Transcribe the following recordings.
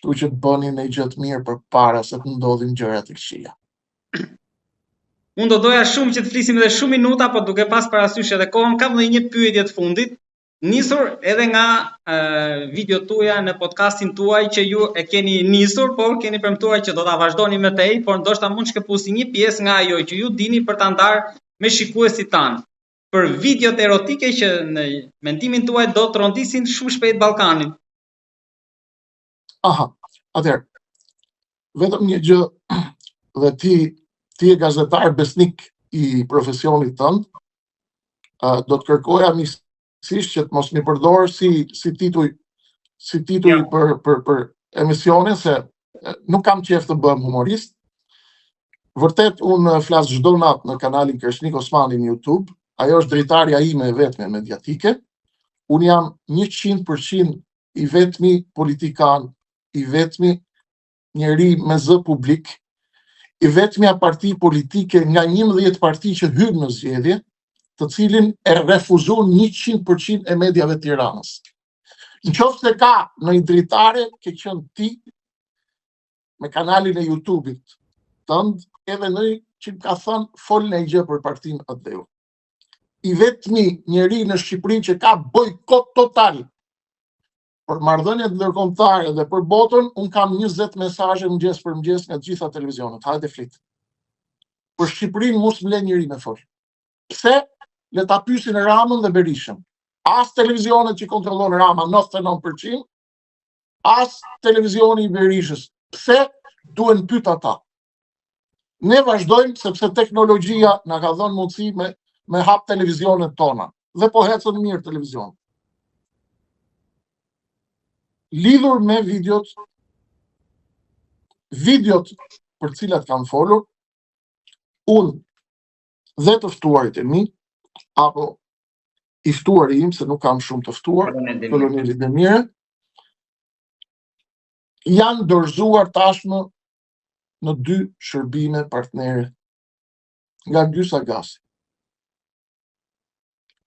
Kështu që të bëni në gjë të mirë përpara se të ndodhin gjëra të këqija. Unë do doja shumë që të flisim edhe shumë minuta, po duke pas parasysh edhe kohën, kam dhe një pyetje të fundit, nisur edhe nga video tuaja në podcastin tuaj që ju e keni nisur, por keni premtuar që do ta vazhdoni me tej, por ndoshta mund shkëpusi një pjesë nga ajo që ju dini për ta ndarë me shikuesit tanë. Për videot erotike që në mendimin tuaj do të rondisin shumë shpejt Ballkanin. Aha, atëherë, vetëm një gjë, dhe ti e gazetar besnik i profesionit tënd, do të kërkoja misisht që të mos më përdor si tituj për emisionin, se nuk kam qef të bëhem humorist. Vërtet unë flas çdo natë në kanalin Kreshnik Osmani në YouTube. Ajo është dritarja ime e vetme mediatike. Unë jam 100% i vetmi politikan, i vetmi njeri me zë publik, i vetmja parti politike nga 11 parti që hyn në zgjedhje, të cilin e refuzon 100% e mediave të Tiranës. Nëse ka në i dritare, ke qenë ti me kanalin e YouTube-it tënd, edhe në që ka thënë fol në gjë për partinë atë dheu. I vetmi njeri në Shqipëri që ka bojkot total për marrëdhëniet ndërkombëtare dhe për botën, unë kam 20 mesazhe mëngjes për mëngjes nga të gjitha televizionet. Hajde flit. Për Shqipërinë mos më le njëri me fol. Pse? Le ta pyesin Ramën dhe Berishën. As televizionet që kontrollon Rama 99%, as televizioni i Berishës. Pse? Duhen pyet ata. Ne vazhdojmë sepse teknologjia na ka dhënë mundësi me hap televizionet tona. Dhe po ecën mirë televizion. Lidhur me videot për cilat kam folur, unë dhe të ftuarit e mi, apo i ftuari im, se nuk kam shumë të ftuar, Koloneli Demire, janë dorëzuar tashmë në 2 shërbime partnere nga Gy Sagasi.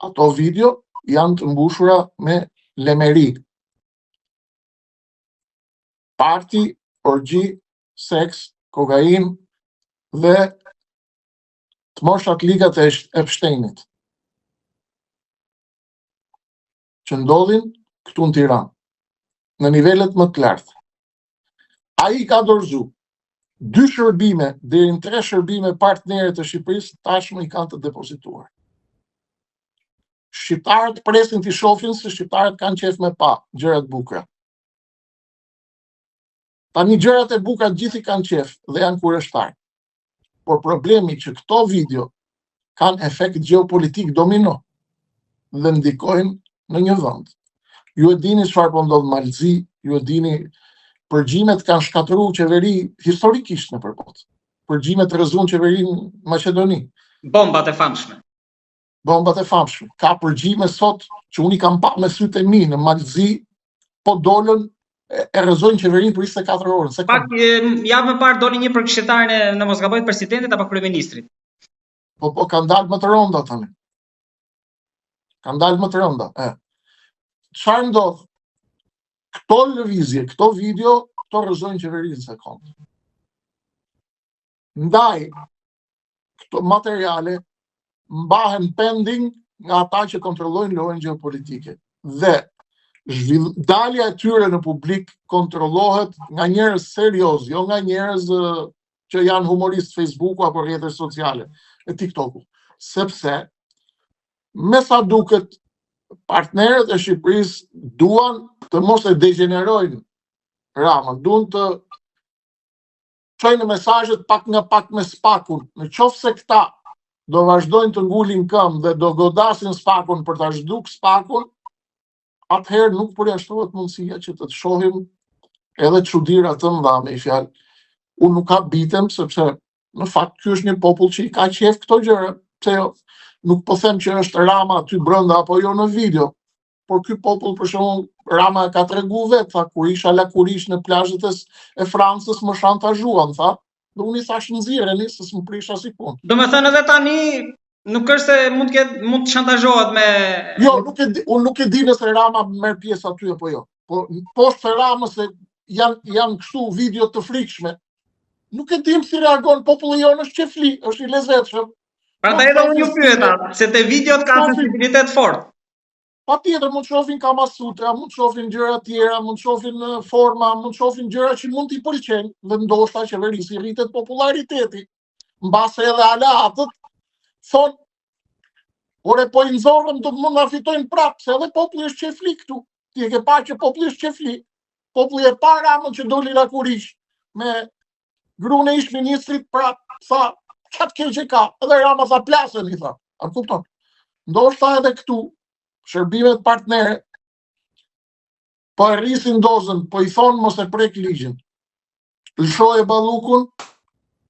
Ato video janë të mbushura me lemeri. Parti, orgji, seks, kokain dhe të moshat ligat e Epsteinit, që ndodhin këtu në Tiranë, në nivelet më të larta. Ai ka dorëzu 2 shërbime, deri në 3 shërbime partnere të Shqipërisë, tashmë i kanë të depozituar. Shqiptarët presin t'i shohin se shqiptarët kanë qef me pa gjërat bukura. Tani gjërat e bukura gjithi kanë qef dhe janë kurështar. Por problemi që këto video kanë efekt geopolitik domino dhe ndikojnë në një vend. Ju e dini çfarë po ndodh në Malzi, ju e dini përgjimet kanë shkatëruar qeveri historikisht në botë. Përgjimet rrezon qeverinë Maqedoni. Bombat e famshme. Ka përgjime sot që unë i kam pa me sytë e mi në Malzi, po dolën e rrezojnë qeverinë për 24 orë. Pak javë më parë doli një përkëshilltar në mos gaboj presidentit apo kryeministrit. Po kanë dalë më të rënda tani. Çfarë ndodh? Këto lëvizje, këto video, këto rrezojnë qeverinë së kombit. Ndaj këto materiale mbahen pending nga ata që kontrollojnë lojën gjeopolitike. Dhe dalja e tyre në publik kontrollohet nga njerëz serioz, jo nga njerëz që janë humoristë Facebooku apo rrjetet sociale e TikToku. Sepse me sa duket partnerët e Shqipërisë duan të mos e degenerojnë Ramën, duan të çojnë mesazhet pak nga pak me spakun. Në qoftë se këta do vazhdojnë të ngulin këmbë dhe do godasin spakun për ta zhduk spakun, atëherë nuk përjashtohet mundësia që të shohim edhe çuditëra të mëdha me fjalë. Unë nuk ka bitem sepse në fakt ky është një popull që i ka qef këto gjëra. Pse jo? Nuk po them që është Rama aty brenda apo jo në video, por ky popull për shembull Rama ka treguar vetë, tha kur isha lakurish në plazhet e Francës më shantazhuan, tha. Dhe unë i thash nxirreni se s'm prisha si punë. Domethënë edhe tani nuk është se mund të shantazhohet me. Jo, unë nuk e di nëse Rama merr pjesë aty apo jo. Po poshtë Ramës se janë kështu video të frikshme. Nuk e dim si reagon populli jonë, është qefli, është i lezetshëm. Prandaj edhe unë ju pyeta, se te videot ka sensibilitet fort. Patjetër mund të shohin Kama Sutra, mund të shohin gjëra tjera, mund të shohin forma, mund të shohin gjëra që mund t'i pëlqejnë, dhe ndoshta qeverisë i rritet populariteti. Mbase edhe aleatët thonë, ore po i nxorrëm do mund na fitojnë prapë, se edhe populli është qefli këtu. Ti e ke parë që populli është qefli. Populli e parë Ramën që doli nga Kuriq me gruan e ish ministrit prapë, tha, çat keq e ka, edhe Rama tha plasën, i tha. A kupton? Ndoshta edhe këtu shërbimet partnere po e rrisin dozën, po i thonë mos e prek ligjin. Lëshoje ballukun,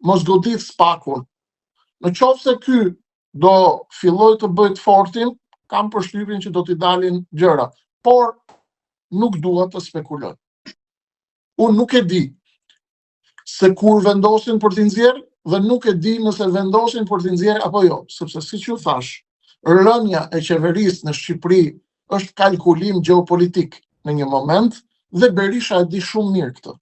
mos godit spakun. Në qoftë se ky do filloj të bëjt fortin, kam përshtypjen që do t'i dalin gjëra, por nuk dua të spekuloj. Unë nuk e di se kur vendosin për t'i nxjerrë dhe nuk e di nëse vendosin për t'i nxjerrë apo jo, sepse siç ju thash, rënja e qeverisë në Shqipëri është kalkulim gjeopolitik në një moment dhe Berisha e di shumë mirë këtë.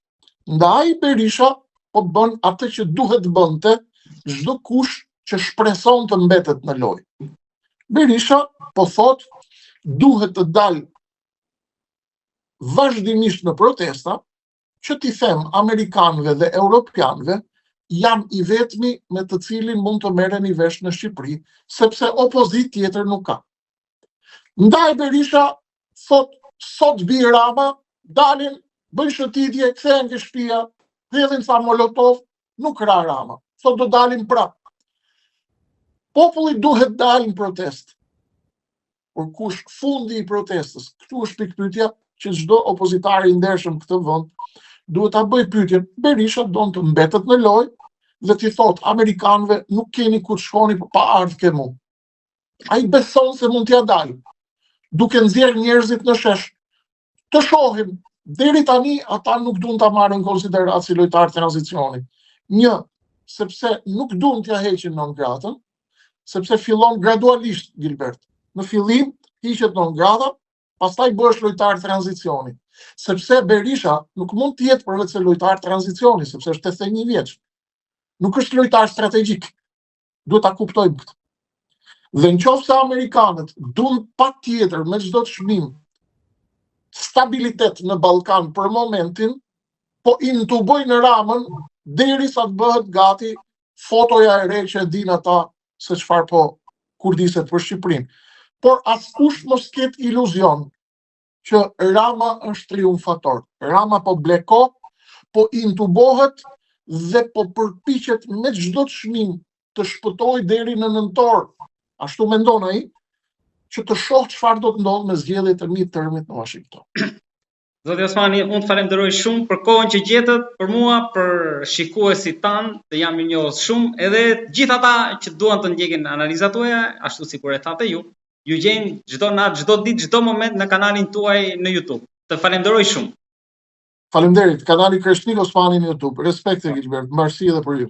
Ndaj Berisha po bën atë që duhet bënte çdo kush që shpreson të mbetet në lojë. Berisha po thot duhet të dalë vazhdimisht në protesta që t'i them amerikanëve dhe europianëve jam i vetmi me të cilin mund të merreni vesh në Shqipëri, sepse opozit tjetër nuk ka. Ndaj Berisha thot sot bi Rama, dalin, bëjnë shëtitje, kthehen ke shtëpia, hedhin sa molotov, nuk ra Rama. Sot do dalin prapë. Populli duhet dalë në protest. Por kush fundi i protestës? Këtu është pikpyetja që çdo opozitar i ndershëm këtë vend duhet ta bëj pyetjen. Berisha don të mbetet në lojë dhe t'i thot amerikanëve nuk keni ku të shkoni pa ardhur ke mu. Ai beson se mund t'ia dalë. Duke nxjerr njerëzit në shesh. Të shohim, deri tani ata nuk duan ta marrin konsideratë si lojtar tranzicioni. Një, sepse nuk duan t'ia heqin non gratën, sepse fillon gradualisht, Gilbert. Në fillim hiqet non grata, pastaj bëhesh lojtar tranzicioni. Sepse Berisha nuk mund të jetë përveç se lojtar tranzicioni, sepse është 81 vjeç. Nuk është lojtar strategjik. Duhet ta kuptojmë këtë. Dhe nëse amerikanët duan patjetër me çdo çmim stabilitet në Ballkan për momentin, po intubojnë Ramën derisa të bëhet gati fotoja e re që e din ata se çfarë po kurdiset për Shqipërinë. Por askush mos ketë iluzion që Rama është triumfator. Rama po bleko, po intubohet dhe po përpiqet me çdo çmim të shpëtojë deri në nëntor. Ashtu mendon ai, që të shoh çfarë do të ndodhë me zgjedhjet e midtermit në Washington. Zoti Osmani, unë të falenderoj shumë për kohën që gjetët për mua, për shikuesit tanë, të jam mirënjohës shumë, edhe gjithë ata që duan të ndjekin analizat tuaja, ashtu sikur e thatë ju gjejnë çdo natë, çdo ditë, çdo moment në kanalin tuaj në YouTube. Të falenderoj shumë. Faleminderit, kanali Kreshnik Osmani në YouTube. Respekt e Gilbert, mbarësi edhe për ju.